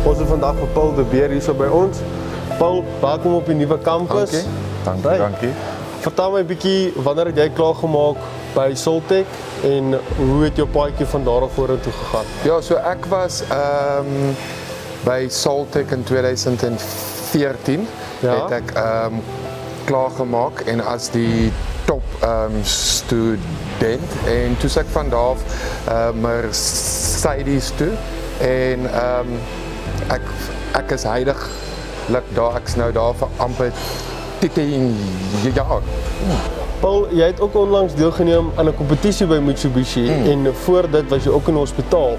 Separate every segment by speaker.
Speaker 1: Ons het vandag vir Paul de Beer hier so by ons. Paul, welkom op die nuwe kampus.
Speaker 2: Dankie.
Speaker 1: Vertel my 'n bietjie, wanneer het jy klaar gemaak by Soltech en hoe het jou paadjie van daar af vorentoe gegaan?
Speaker 2: Ja, so ek was by Soltech in 2014 het ek klaar gemaak en as die top student en toe ek van daar af Mercedes toe en ek is heiliglik daar, ek's nou daar vir amper 10 jaar.
Speaker 1: Paul, jy het ook onlangs deelgeneem aan 'n kompetisie by Mitsubishi en voor dit was jy ook in 'n hospitaal.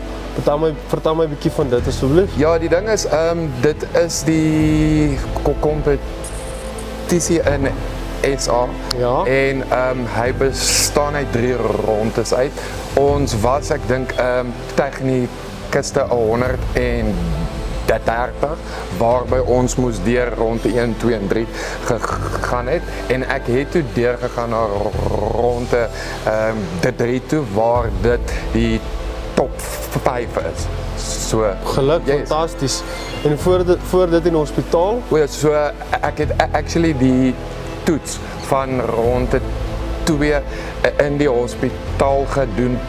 Speaker 1: Vertel my 'n bietjie van dit asseblief.
Speaker 2: Ja, die ding is, dit is die kompetisie in SA en hy bestaan uit 3 rondes uit. Ons was, ek dink, techniciste 130, waarby ons moes deur ronde 1, 2 en 3 gegaan het en ek het toe deurgegaan na ronde 3 toe waar dit die top 5 is. So
Speaker 1: geluk, fantasties. En voor dit in die hospitaal?
Speaker 2: So ek het actually die toets van ronde 2 in die hospitaal gedoen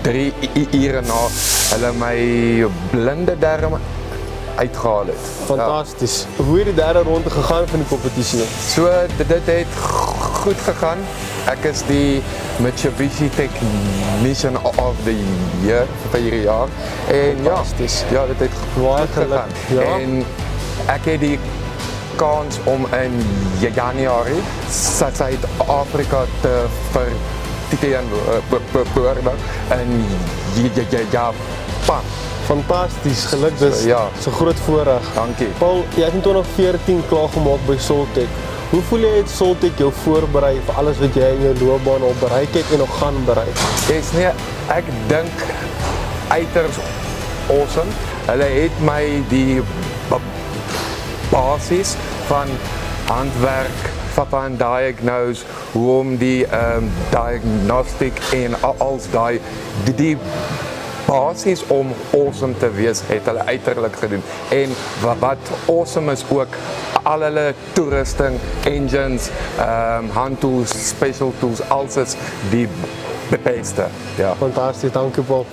Speaker 2: 3 ure na hulle my blinde darm uitgehaal het.
Speaker 1: Fantasties. Ja. Hoe het die derde ronde gegaan van die kompetisie?
Speaker 2: So dit het goed gegaan. Ek is die Mitsubishi Technician of the Year vir hierdie jaar. En
Speaker 1: fantasties.
Speaker 2: Ja, dit het goed gegaan.
Speaker 1: Ja.
Speaker 2: En ek het die kans om in Januarie Suid-Afrika te verteenwoordig in Japan.
Speaker 1: Fantasties, geluk dus.
Speaker 2: Ja.
Speaker 1: So groot voorreg.
Speaker 2: Dankie.
Speaker 1: Paul, jy het in 2014 klaar gemaak by Soltech. Hoe voel jy het Soltech jou voorberei vir alles wat jy in jou loopbaan al bereik het en nog gaan bereik?
Speaker 2: Ek dink uiters awesome. Hulle het my die basis van handwerk, van diagnose, hoe om die diagnostic en als die basis om awesome te wees, het hulle uiterlik gedoen. En wat awesome is ook, al hulle toerusting, engines, handtools, special tools, alles is die beste. Ja.
Speaker 1: Fantasties, dankie Paul.